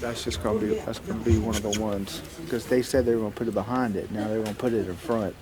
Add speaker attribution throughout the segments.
Speaker 1: That's gonna be one of the ones, because they said they were gonna put it behind it, now they're gonna put it in front.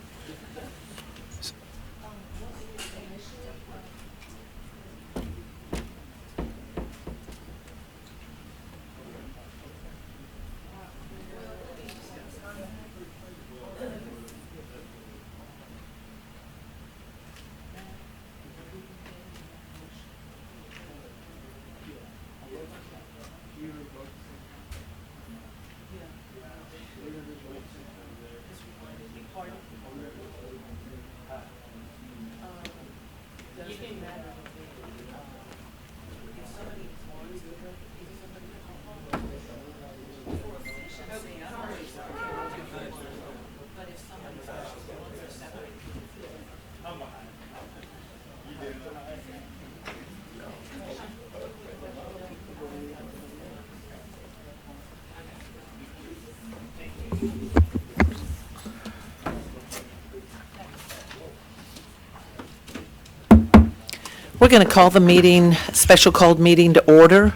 Speaker 2: We're going to call the meeting, special called meeting to order.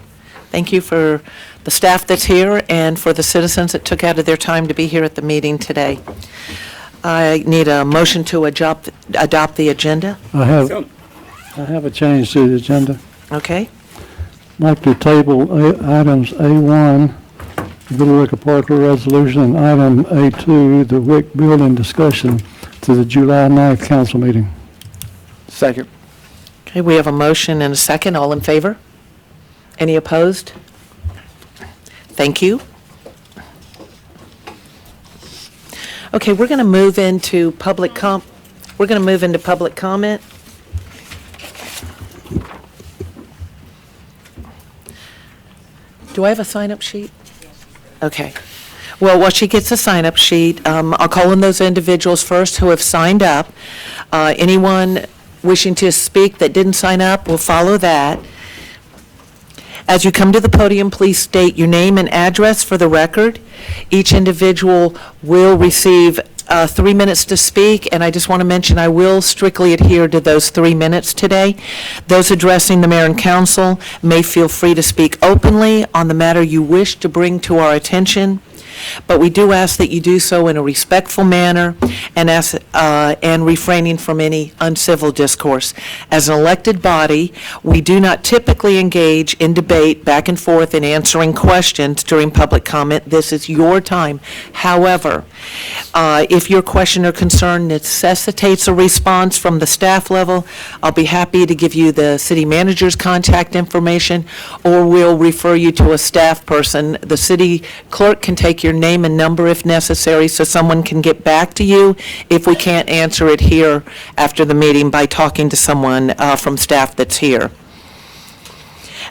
Speaker 2: Thank you for the staff that's here and for the citizens that took out of their time to be here at the meeting today. I need a motion to adopt the agenda.
Speaker 3: I have a change to the agenda.
Speaker 2: Okay.
Speaker 3: I'd like to table items A1, the Little River Parkway resolution, and item A2, the WIC building discussion, to the July 9th council meeting.
Speaker 1: Second.
Speaker 2: Okay, we have a motion and a second. All in favor? Any opposed? Thank you. Okay, we're going to move into public comment. Do I have a sign-up sheet? Okay. Well, while she gets a sign-up sheet, I'll call on those individuals first who have signed up. Anyone wishing to speak that didn't sign up will follow that. As you come to the podium, please state your name and address for the record. Each individual will receive 3 minutes to speak, and I just want to mention I will strictly adhere to those 3 minutes today. Those addressing the mayor and council may feel free to speak openly on the matter you wish to bring to our attention, but we do ask that you do so in a respectful manner and refraining from any uncivil discourse. As an elected body, we do not typically engage in debate back and forth in answering questions during public comment. This is your time. However, if your question or concern necessitates a response from the staff level, I'll be happy to give you the city manager's contact information, or we'll refer you to a staff person. The city clerk can take your name and number if necessary, so someone can get back to you if we can't answer it here after the meeting by talking to someone from staff that's here.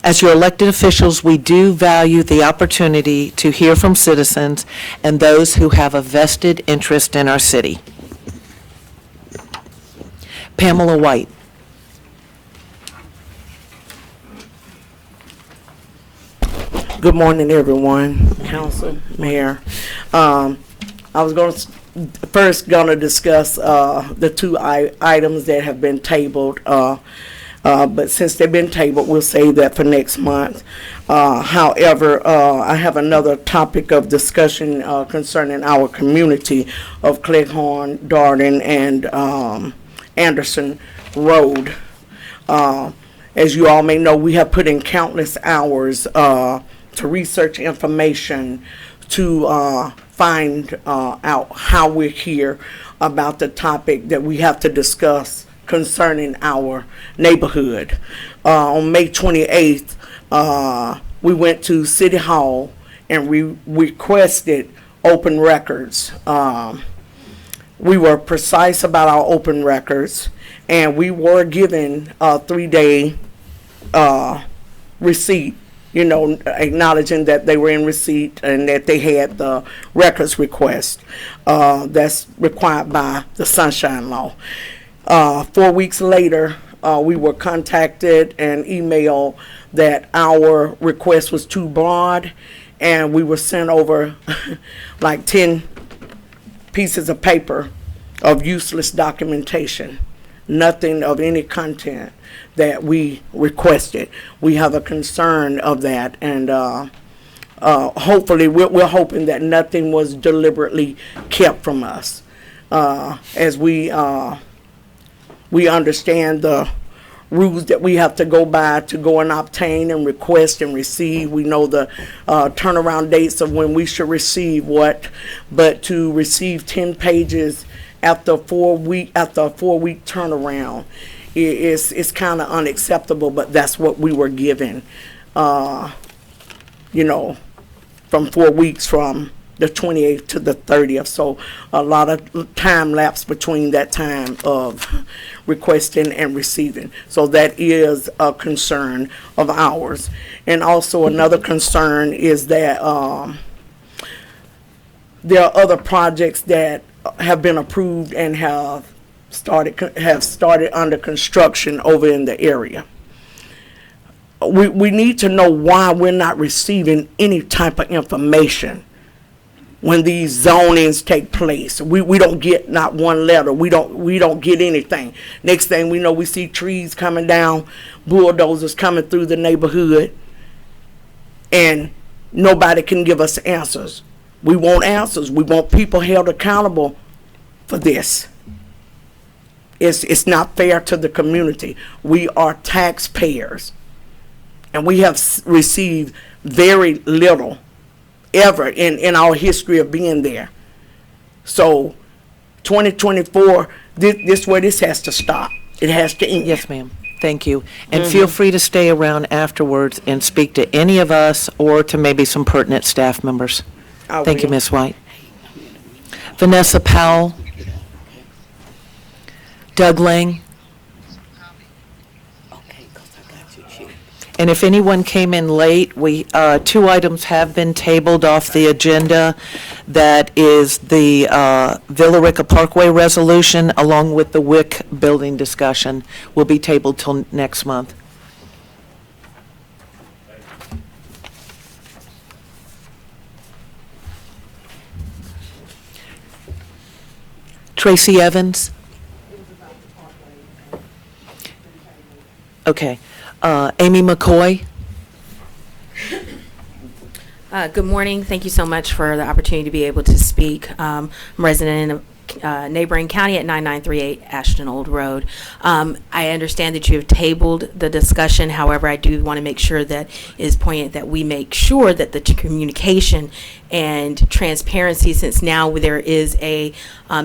Speaker 2: As your elected officials, we do value the opportunity to hear from citizens and those who have a vested interest in our city. Pamela White.
Speaker 4: Good morning, everyone, council, mayor. I was first going to discuss the two items that have been tabled, but since they've been tabled, we'll save that for next month. However, I have another topic of discussion concerning our community of Cleghorn, Darden, and Anderson Road. As you all may know, we have put in countless hours to research information to find out how we're here about the topic that we have to discuss concerning our neighborhood. On May 28th, we went to City Hall and we requested open records. We were precise about our open records, and we were given a 3-day receipt, acknowledging that they were in receipt and that they had the records request that's required by the Sunshine Law. 4 weeks later, we were contacted and emailed that our request was too broad, and we were sent over like 10 pieces of paper of useless documentation, nothing of any content that we requested. We have a concern of that, and hopefully, we're hoping that nothing was deliberately kept from us. As we understand the rules that we have to go by to go and obtain and request and receive. We know the turnaround dates of when we should receive what, but to receive 10 pages after a 4-week turnaround is kind of unacceptable, but that's what we were given, you know, from 4 weeks from the 28th to the 30th. So a lot of time lapse between that time of requesting and receiving. So that is a concern of ours. And also another concern is that there are other projects that have been approved and have started under construction over in the area. We need to know why we're not receiving any type of information when these zonings take place. We don't get not one letter. We don't get anything. Next thing we know, we see trees coming down, bulldozers coming through the neighborhood, and nobody can give us answers. We want answers. We want people held accountable for this. It's not fair to the community. We are taxpayers, and we have received very little ever in our history of being there. So 2024, this where this has to stop. It has to end.
Speaker 2: Yes, ma'am. Thank you. And feel free to stay around afterwards and speak to any of us or to maybe some pertinent staff members. Thank you, Ms. White. Vanessa Powell. Doug Lang. And if anyone came in late, two items have been tabled off the agenda. That is the Villa Rica Parkway resolution along with the WIC building discussion will be tabled till next month. Tracy Evans? Okay. Amy McCoy?
Speaker 5: Good morning. Thank you so much for the opportunity to be able to speak. I'm a resident in a neighboring county at 9938 Ashton Old Road. I understand that you have tabled the discussion. However, I do want to make sure that it is poignant that we make sure that the communication and transparency, since now there is a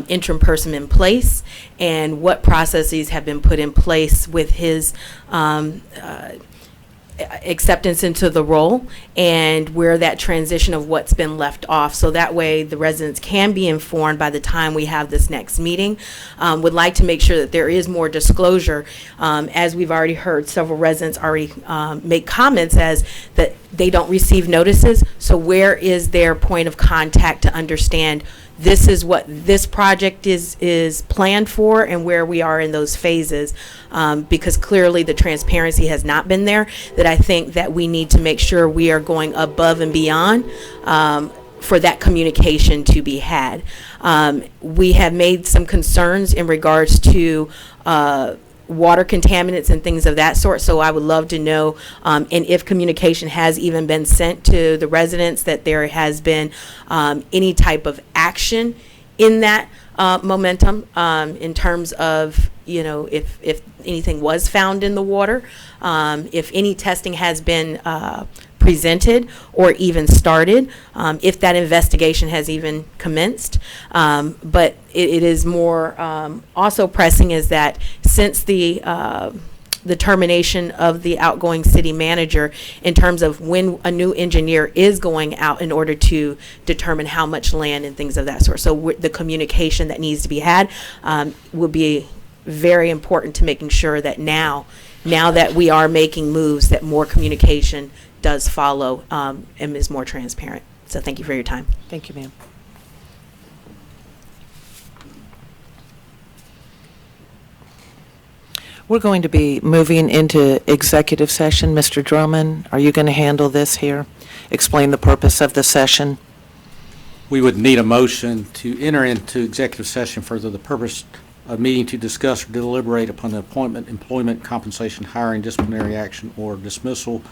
Speaker 5: interim person in place, and what processes have been put in place with his acceptance into the role, and where that transition of what's been left off, so that way the residents can be informed by the time we have this next meeting. Would like to make sure that there is more disclosure, as we've already heard several residents already make comments as that they don't receive notices. So where is their point of contact to understand this is what this project is planned for and where we are in those phases, because clearly the transparency has not been there, that I think that we need to make sure we are going above and beyond for that communication to be had. We have made some concerns in regards to water contaminants and things of that sort, so I would love to know, and if communication has even been sent to the residents, that there has been any type of action in that momentum, in terms of, you know, if anything was found in the water, if any testing has been presented or even started, if that investigation has even commenced. But it is more also pressing is that since the termination of the outgoing city manager, in terms of when a new engineer is going out in order to determine how much land and things of that sort. So the communication that needs to be had will be very important to making sure that now that we are making moves, that more communication does follow and is more transparent. So thank you for your time.
Speaker 2: Thank you, ma'am. We're going to be moving into executive session. Mr. Drummond, are you going to handle this here? Explain the purpose of the session.
Speaker 6: We would need a motion to enter into executive session for the purpose of meeting to discuss or deliberate upon the appointment, employment, compensation, hiring, disciplinary action, or dismissal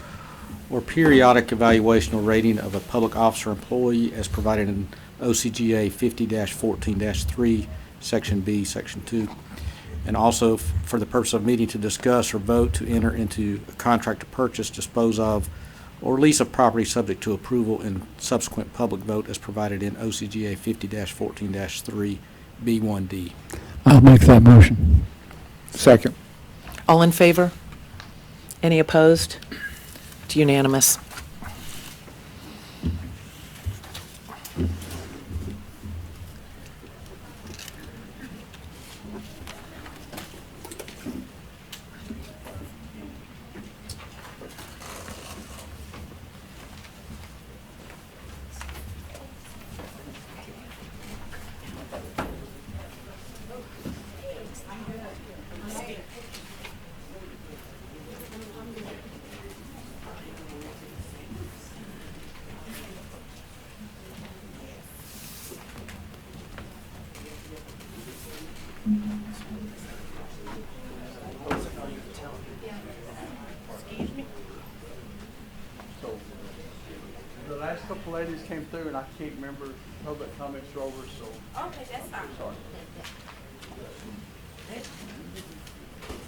Speaker 6: or periodic evaluation or rating of a public officer or employee as provided in OCGA 50-14-3, Section B, Section 2. And also for the purpose of meeting to discuss or vote to enter into a contract to purchase, dispose of, or lease of property subject to approval and subsequent public vote as provided in OCGA 50-14-3, B1D.
Speaker 3: I'll make that motion.
Speaker 1: Second.
Speaker 2: All in favor? Any opposed? It's unanimous.
Speaker 7: The last couple ladies came through and I can't remember, public comments are over, so.
Speaker 5: Okay, that's fine.
Speaker 7: Sorry.